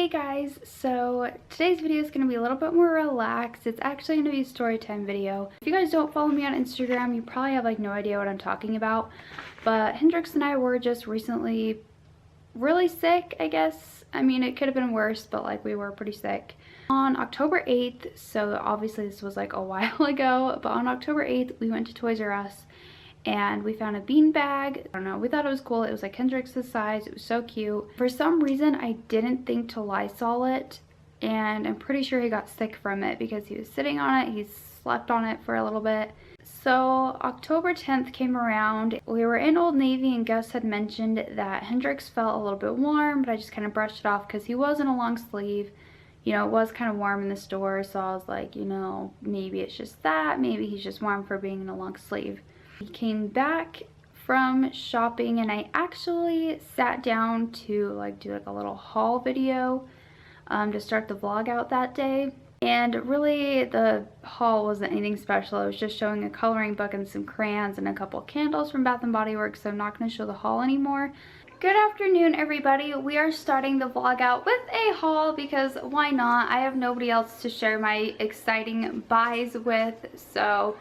Hey guys, so today's video is going to be a little bit more relaxed. It's actually going to be a story time video. If you guys don't follow me on Instagram, you probably have like no idea what I'm talking about. But Hendrix and I were just recently really sick, I guess. I mean, it could have been worse, but like we were pretty sick. On October 8th, so obviously this was like a while ago, but on October 8th we went to Toys R Us and we found a bean bag. I don't know, we thought it was cool. It was like Hendrix's size. It was so cute. For some reason I didn't think to Lysol it, and I'm pretty sure he got sick from it because he was sitting on it. He slept on it for a little bit. So October 10th came around. We were in Old Navy and Gus had mentioned that Hendrix felt a little bit warm, but I just kind of brushed it off because he was in a long sleeve. You know, it was kind of warm in the store, so I was like, you know, maybe it's just that. Maybe he's just warm for being in a long sleeve. He came back from shopping and I actually sat down to like do like a little haul video to start the vlog out that day. And really the haul wasn't anything special. It was just showing a coloring book and some crayons and a couple candles from Bath & Body Works, so I'm not going to show the haul anymore. Good afternoon everybody. We are starting the vlog out with a haul because why not? I have nobody else to share my exciting buys with, so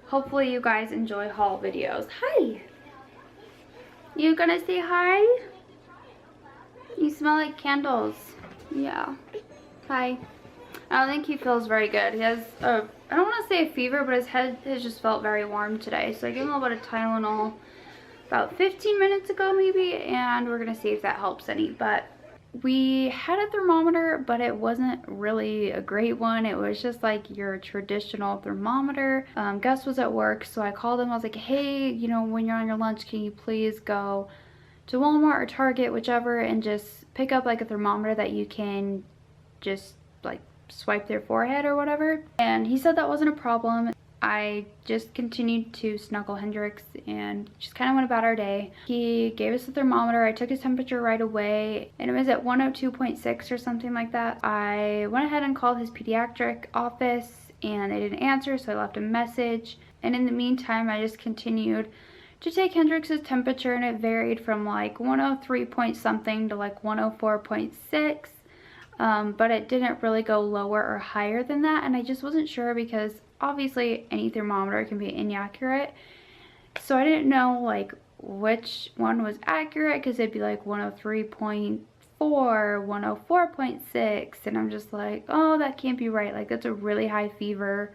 hopefully you guys enjoy haul videos. Hi! You gonna say hi? You smell like candles. Yeah. Hi. I don't think he feels very good. He has a, I don't want to say a fever, but his head has just felt very warm today. So I gave him a little bit of Tylenol about 15 minutes ago maybe, and we're gonna see if that helps any. But we had a thermometer, but it wasn't really a great one. It was just like your traditional thermometer. Gus was at work, so I called him. I was like, hey, you know, when you're on your lunch, can you please go to Walmart or Target, whichever, and just pick up like a thermometer that you can just like swipe their forehead or whatever. And he said that wasn't a problem. I just continued to snuggle Hendrix and just kind of went about our day. He gave us the thermometer. I took his temperature right away and it was at 102.6 or something like that. I went ahead and called his pediatric office and they didn't answer, so I left a message. And in the meantime, I just continued to take Hendrix's temperature, and it varied from like 103 point something to like 104.6. But it didn't really go lower or higher than that, and I just wasn't sure because obviously any thermometer can be inaccurate, so I didn't know like which one was accurate because it'd be like 103.4, 104.6, and I'm just like, oh, that can't be right. Like, that's a really high fever.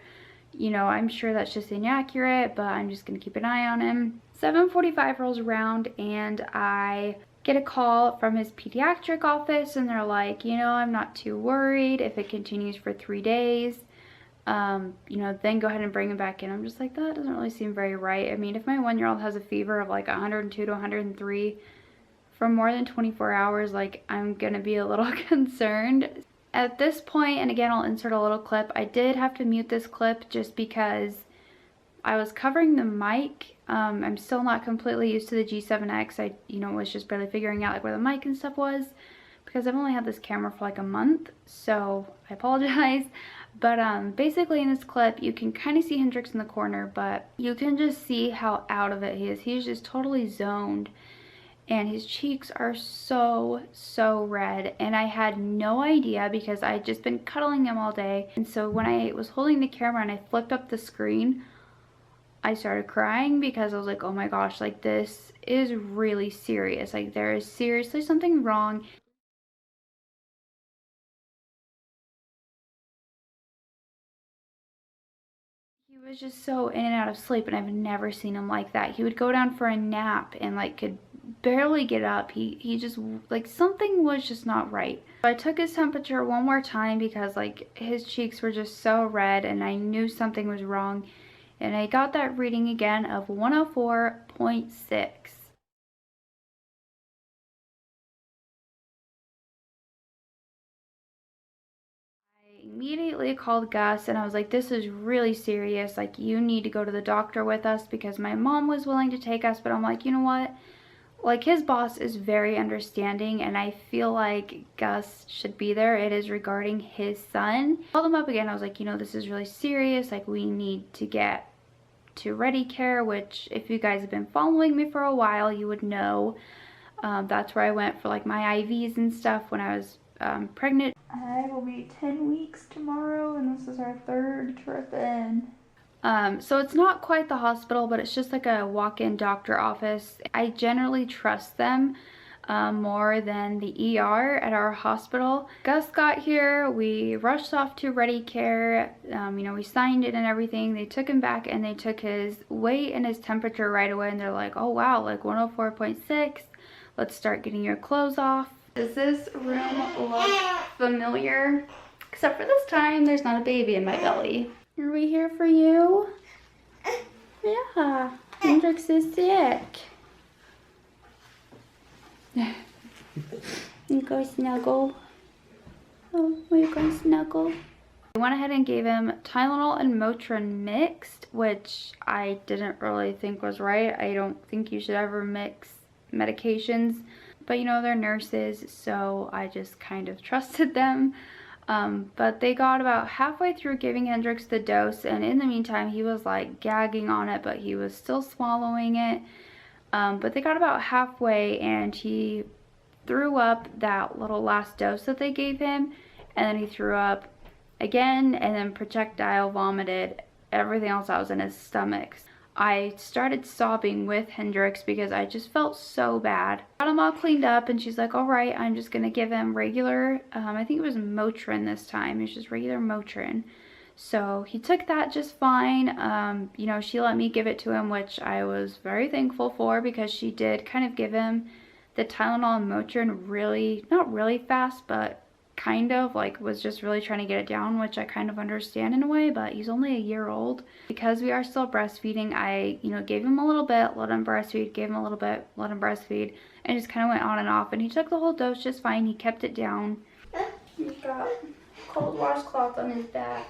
You know, I'm sure that's just inaccurate, but I'm just gonna keep an eye on him. 7:45 rolls around and I get a call from his pediatric office and they're like, you know, I'm not too worried if it continues for 3 days. You know, then go ahead and bring him back in. I'm just like, that doesn't really seem very right. I mean, if my 1-year-old has a fever of like 102 to 103 for more than 24 hours, like, I'm gonna be a little concerned. At this point, and again, I'll insert a little clip, I did have to mute this clip just because I was covering the mic. I'm still not completely used to the G7X. I, you know, was just barely figuring out like where the mic and stuff was because I've only had this camera for like a month, so I apologize. But basically in this clip, you can kind of see Hendrix in the corner, but you can just see how out of it he is. He's just totally zoned, and his cheeks are so red, and I had no idea because I had just been cuddling him all day. And so when I was holding the camera and I flipped up the screen, I started crying because I was like, oh my gosh, like, this is really serious. Like, there is seriously something wrong. He was just so in and out of sleep, and I've never seen him like that. He would go down for a nap and like could barely get up. He just, like, something was just not right. So I took his temperature one more time because like his cheeks were just so red and I knew something was wrong. And I got that reading again of 104.6. I immediately called Gus and I was like, this is really serious. Like, you need to go to the doctor with us, because my mom was willing to take us, but I'm like, you know what? Like, his boss is very understanding and I feel like Gus should be there. It is regarding his son. I called him up again. I was like, you know, this is really serious. Like, we need to get to Ready Care, which if you guys have been following me for a while, you would know. That's where I went for like my IVs and stuff when I was pregnant. I will be 10 weeks tomorrow, and this is our 3rd trip in. So it's not quite the hospital, but it's just like a walk-in doctor office. I generally trust them more than the ER at our hospital. Gus got here, we rushed off to Ready Care, you know, we signed it and everything. They took him back and they took his weight and his temperature right away, and they're like, oh wow, like 104.6, let's start getting your clothes off. Does this room look familiar? Except for this time, there's not a baby in my belly. Are we here for you? Yeah, Hendrix is sick. You go snuggle. Oh, will you go snuggle? I went ahead and gave him Tylenol and Motrin mixed, which I didn't really think was right. I don't think you should ever mix medications, but you know, they're nurses, so I just kind of trusted them. But they got about halfway through giving Hendrix the dose, and in the meantime he was like gagging on it, but he was still swallowing it. But they got about halfway and he threw up that little last dose that they gave him, and then he threw up again, and then projectile vomited everything else that was in his stomach. I started sobbing with Hendrix because I just felt so bad. Got him all cleaned up, and she's like, all right, I'm just gonna give him regular, I think it was Motrin this time. It was just regular Motrin. So he took that just fine. You know, she let me give it to him, which I was very thankful for, because she did kind of give him the Tylenol and Motrin really, not really fast, but kind of like was just really trying to get it down, which I kind of understand in a way, but he's only a year old. Because we are still breastfeeding, I, you know, gave him a little bit, let him breastfeed, gave him a little bit, let him breastfeed, and just kind of went on and off, and he took the whole dose just fine. He kept it down. He's got cold washcloth on his back.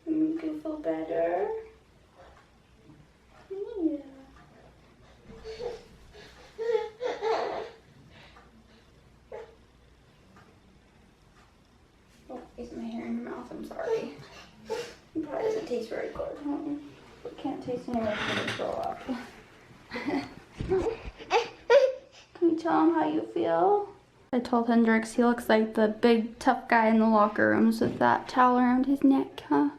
Make you feel better. Yeah. Oh, is my hair in your mouth? I'm sorry. It probably doesn't taste very good. It can't taste anymore when you grow up. Can you tell him how you feel? I told Hendrix he looks like the big tough guy in the locker rooms with that towel around his neck, huh?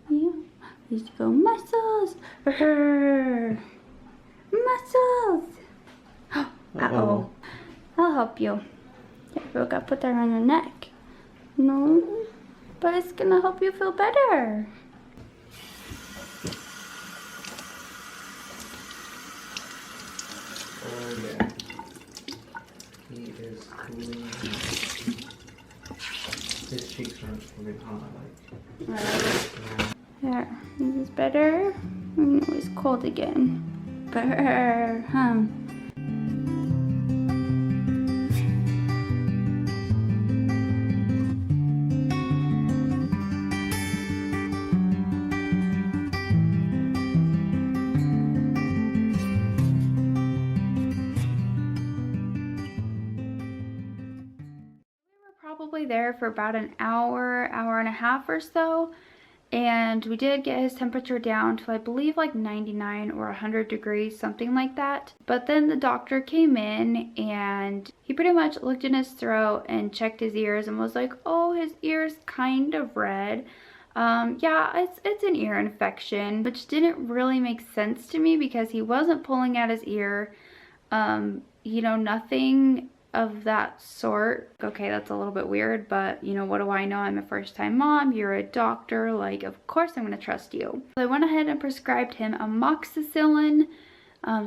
Yeah. He used to go, muscles! Muscles! Uh-oh. I'll help you. Yeah, we gotta put that around your neck. No, but it's gonna help you feel better. Oh yeah. He is cooling. His cheeks aren't moving hot like. There, is this better? No, it's cold again. Better, huh? Probably there for about an hour, hour and a half or so, and we did get his temperature down to, I believe, like 99 or 100 degrees, something like that. But then the doctor came in and he pretty much looked in his throat and checked his ears and was like, oh, his ear's kind of red. Yeah, it's an ear infection, which didn't really make sense to me because he wasn't pulling at his ear. You know, nothing of that sort. Okay, that's a little bit weird, but you know, what do I know? I'm a first-time mom. You're a doctor. Like, of course I'm going to trust you. So I went ahead and prescribed him amoxicillin.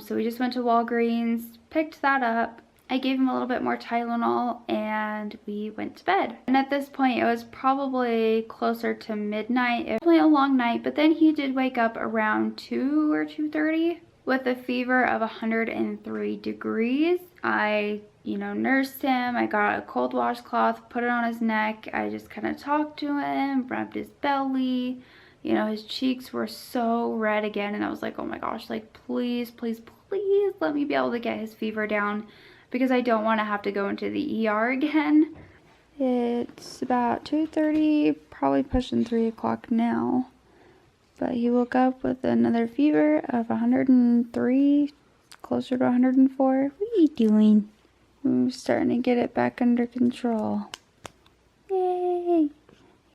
So we just went to Walgreens, picked that up. I gave him a little bit more Tylenol, and we went to bed. And at this point, it was probably closer to midnight. It was definitely a long night, but then he did wake up around 2 or 2:30 with a fever of 103 degrees. I, you know, nursed him. I got a cold washcloth, put it on his neck. I just kind of talked to him, rubbed his belly. You know, his cheeks were so red again, and I was like, oh my gosh, like, please, please, please let me be able to get his fever down, because I don't want to have to go into the ER again. It's about 2:30, probably pushing 3 o'clock now. But he woke up with another fever of 103, closer to 104. What are you doing? We're starting to get it back under control. Yay!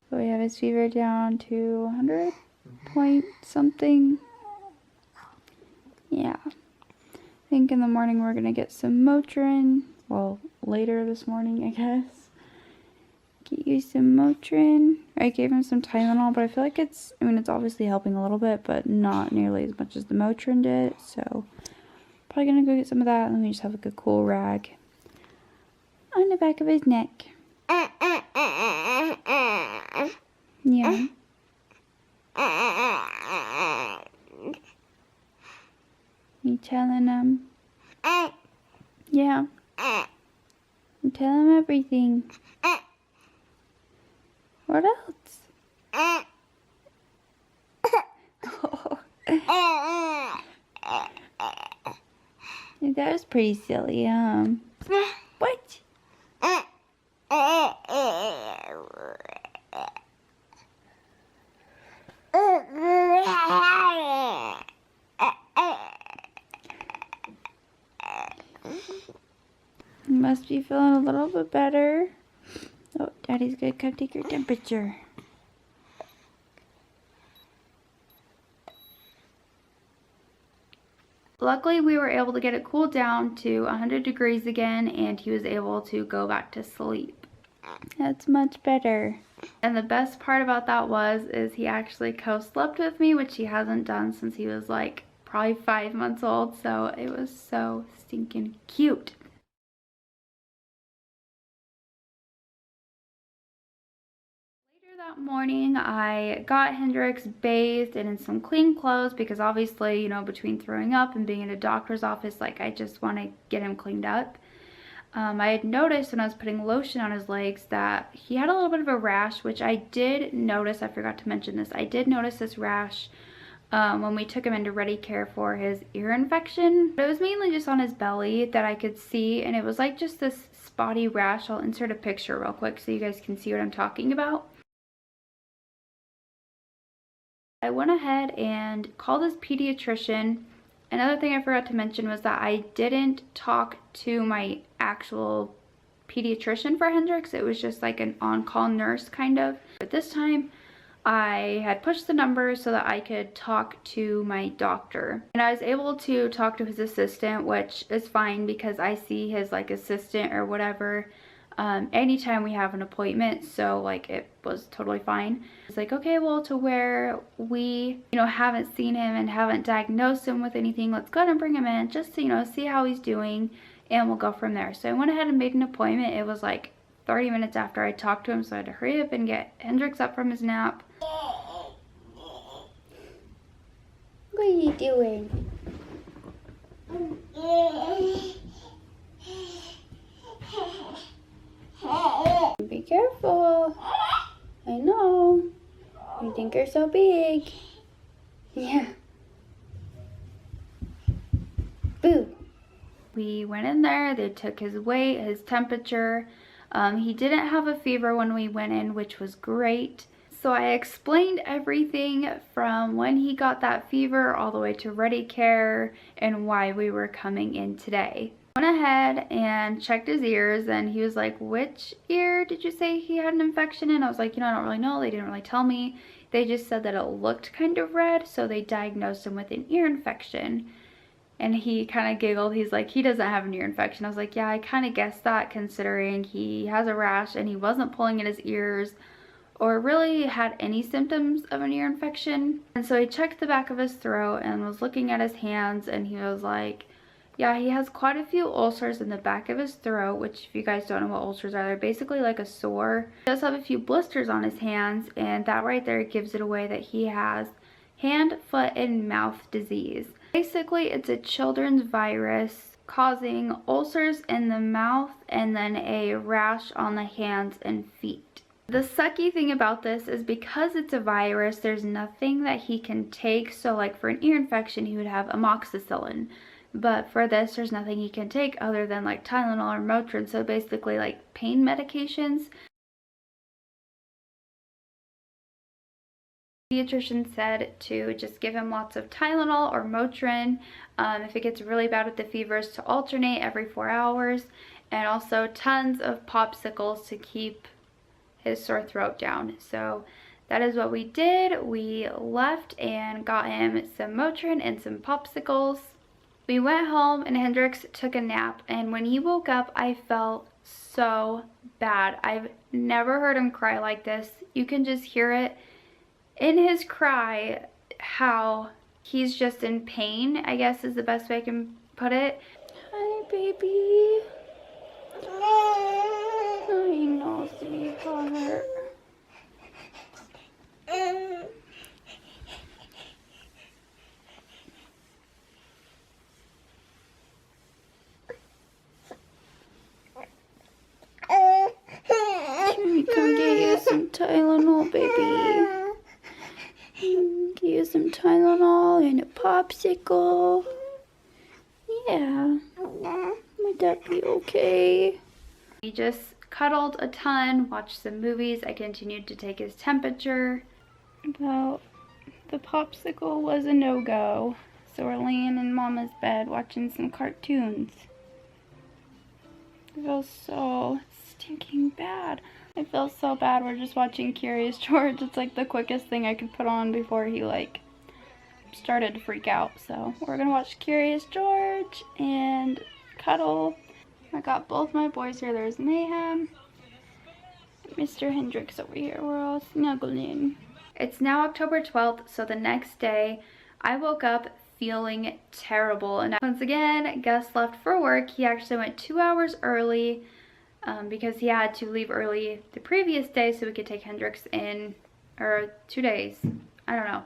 So we have his fever down to 100 point something. Yeah. I think in the morning we're gonna get some Motrin. Well, later this morning, I guess. Get you some Motrin. I gave him some Tylenol, but I feel like it's obviously helping a little bit, but not nearly as much as the Motrin did. So, probably gonna go get some of that. Let me just have like a cool rag on the back of his neck. Yeah. You telling him? Yeah. You tell him everything. What else? That was pretty silly, What? You must be feeling a little bit better. Oh, Daddy's gonna come take your temperature. Luckily, we were able to get it cooled down to 100 degrees again, and he was able to go back to sleep. That's much better. And the best part about that is he actually co-slept with me, which he hasn't done since he was like probably 5 months old, so it was so stinking cute. That morning I got Hendrix bathed and in some clean clothes because obviously, you know, between throwing up and being in a doctor's office, like I just want to get him cleaned up. I had noticed when I was putting lotion on his legs that he had a little bit of a rash, which I did notice. I forgot to mention this. I did notice this rash when we took him into Ready Care for his ear infection. But it was mainly just on his belly that I could see, and it was like just this spotty rash. I'll insert a picture real quick so you guys can see what I'm talking about. I went ahead and called his pediatrician. Another thing I forgot to mention was that I didn't talk to my actual pediatrician for Hendrix. It was just like an on-call nurse kind of. But this time I had pushed the number so that I could talk to my doctor. And I was able to talk to his assistant, which is fine because I see his like assistant or whatever anytime we have an appointment, so like it was totally fine. It's like, okay, well, to where we, you know, haven't seen him and haven't diagnosed him with anything, let's go ahead and bring him in just to, you know, see how he's doing, and we'll go from there. So I went ahead and made an appointment. It was like 30 minutes after I talked to him, so I had to hurry up and get Hendrix up from his nap. What are you doing? Be careful. I know. You think you're so big. Yeah. Boo. We went in there. They took his weight, his temperature. He didn't have a fever when we went in, which was great. So I explained everything from when he got that fever all the way to Ready Care and why we were coming in today. Went ahead and checked his ears, and he was like, which ear did you say he had an infection in? I was like, you know, I don't really know. They didn't really tell me. They just said that it looked kind of red, so they diagnosed him with an ear infection. And he kind of giggled. He's like, he doesn't have an ear infection. I was like, yeah, I kind of guessed that considering he has a rash and he wasn't pulling in his ears or really had any symptoms of an ear infection. And so he checked the back of his throat and was looking at his hands, and he was like, yeah, he has quite a few ulcers in the back of his throat, which if you guys don't know what ulcers are, they're basically like a sore. He does have a few blisters on his hands, and that right there gives it away that he has hand, foot, and mouth disease. Basically, it's a children's virus causing ulcers in the mouth and then a rash on the hands and feet. The sucky thing about this is because it's a virus, there's nothing that he can take. So like for an ear infection, he would have amoxicillin. But for this, there's nothing he can take other than like Tylenol or Motrin, so basically like pain medications. The pediatrician said to just give him lots of Tylenol or Motrin. If it gets really bad with the fevers, to alternate every 4 hours. and also tons of popsicles to keep his sore throat down. So that is what we did. We left and got him some Motrin and some popsicles. We went home and Hendrix took a nap, and when he woke up I felt so bad. I've never heard him cry like this. You can just hear it in his cry how he's just in pain, I guess is the best way I can put it. Hi, baby. I know, sweetheart. Can we come get you some Tylenol, baby? Get you some Tylenol and a popsicle. Yeah. Would that be okay? We just cuddled a ton, watched some movies. I continued to take his temperature. Well, the popsicle was a no-go. So we're laying in Mama's bed watching some cartoons. I feel so stinking bad. I feel so bad. We're just watching Curious George. It's like the quickest thing I could put on before he like started to freak out. So we're gonna watch Curious George and cuddle. I got both my boys here. There's Mayhem, Mr. Hendrix over here. We're all snuggling. It's now October 12th, so the next day I woke up feeling terrible. And once again, Gus left for work. He actually went 2 hours early because he had to leave early the previous day so we could take Hendrix in, or 2 days. I don't know.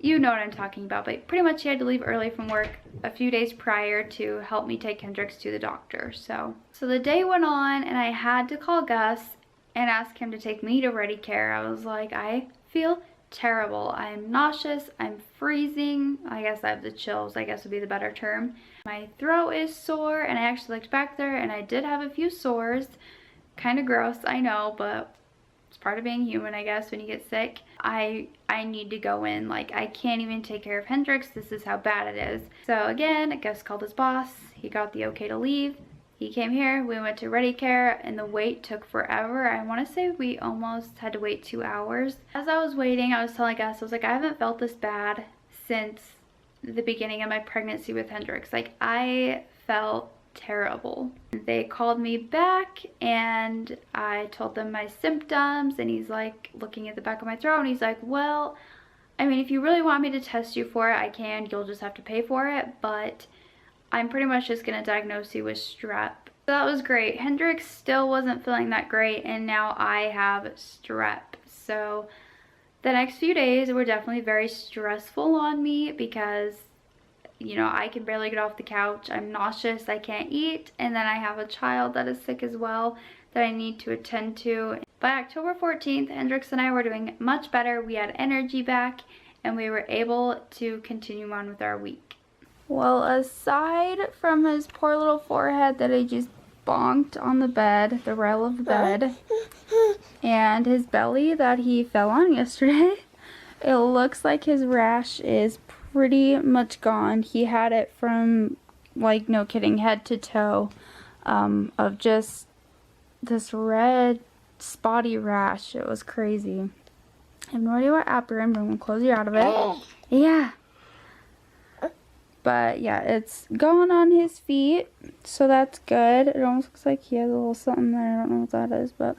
You know what I'm talking about, but pretty much he had to leave early from work a few days prior to help me take Hendrix to the doctor. So the day went on and I had to call Gus and ask him to take me to Ready Care. I was like, I feel terrible. I'm nauseous, I'm freezing. I guess I have the chills, I guess would be the better term. My throat is sore, and I actually looked back there and I did have a few sores. Kind of gross, I know, but it's part of being human, I guess, when you get sick. I need to go in. Like, I can't even take care of Hendrix. This is how bad it is. So again, Gus called his boss. He got the okay to leave. He came here, we went to Ready Care, and the wait took forever. I want to say we almost had to wait 2 hours. As I was waiting, I was telling Gus, I was like, I haven't felt this bad since the beginning of my pregnancy with Hendrix. Like, I felt terrible. They called me back and I told them my symptoms, and he's like looking at the back of my throat and he's like, well, I mean, if you really want me to test you for it, I can. You'll just have to pay for it, but I'm pretty much just gonna diagnose you with strep. So that was great. Hendrix still wasn't feeling that great, and now I have strep. So the next few days were definitely very stressful on me because, you know, I can barely get off the couch. I'm nauseous, I can't eat, and then I have a child that is sick as well that I need to attend to. By October 14th, Hendrix and I were doing much better. We had energy back and we were able to continue on with our week. Well, aside from his poor little forehead that I just bonked on the bed, the rail of the bed, and his belly that he fell on yesterday, it looks like his rash is pretty much gone. He had it from, like, no kidding, head to toe, of just this red spotty rash. It was crazy. I have no idea what app you're in, but I'm gonna close you out of it. Yeah. But yeah, it's gone on his feet, so that's good. It almost looks like he has a little something there. I don't know what that is, but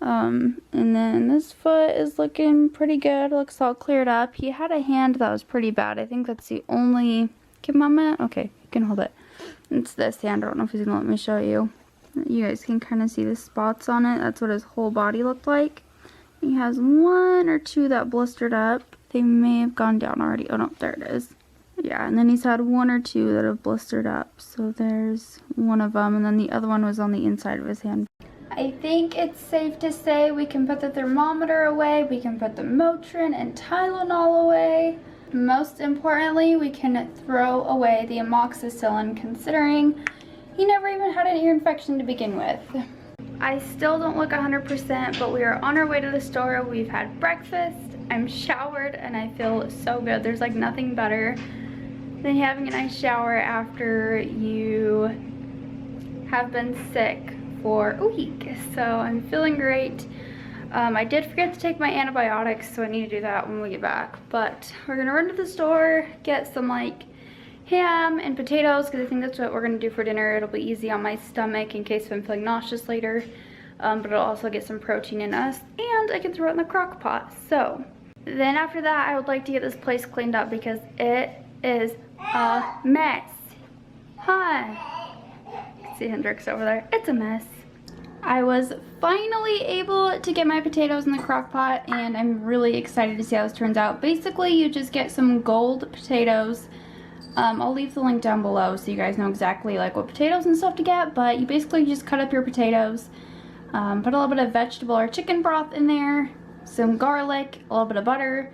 and then this foot is looking pretty good. It looks all cleared up. He had a hand that was pretty bad. I think that's the only... Can Mama? Okay, you can hold it. It's this hand. I don't know if he's gonna let me show you. You guys can kind of see the spots on it. That's what his whole body looked like. He has 1 or 2 that blistered up. They may have gone down already. Oh no, there it is. Yeah, and then he's had 1 or 2 that have blistered up. So there's one of them, and then the other one was on the inside of his hand. I think it's safe to say we can put the thermometer away, we can put the Motrin and Tylenol away. Most importantly, we can throw away the amoxicillin, considering he never even had an ear infection to begin with. I still don't look 100%, but we are on our way to the store. We've had breakfast, I'm showered, and I feel so good. There's like nothing better than having a nice shower after you have been sick for a week, so I'm feeling great. I did forget to take my antibiotics, so I need to do that when we get back. But we're gonna run to the store, get some like ham and potatoes, because I think that's what we're gonna do for dinner. It'll be easy on my stomach in case I'm feeling nauseous later. But it'll also get some protein in us, and I can throw it in the crock pot. So then after that, I would like to get this place cleaned up because it is a mess. Hi. You can see Hendrix over there. It's a mess. I was finally able to get my potatoes in the crock pot, and I'm really excited to see how this turns out. Basically, you just get some gold potatoes. I'll leave the link down below so you guys know exactly like what potatoes and stuff to get, but you basically just cut up your potatoes, put a little bit of vegetable or chicken broth in there, some garlic, a little bit of butter,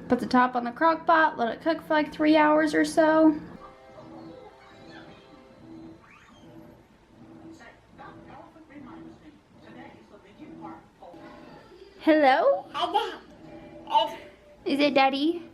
put the top on the crock pot, let it cook for like 3 hours or so. Hello? Is it Daddy?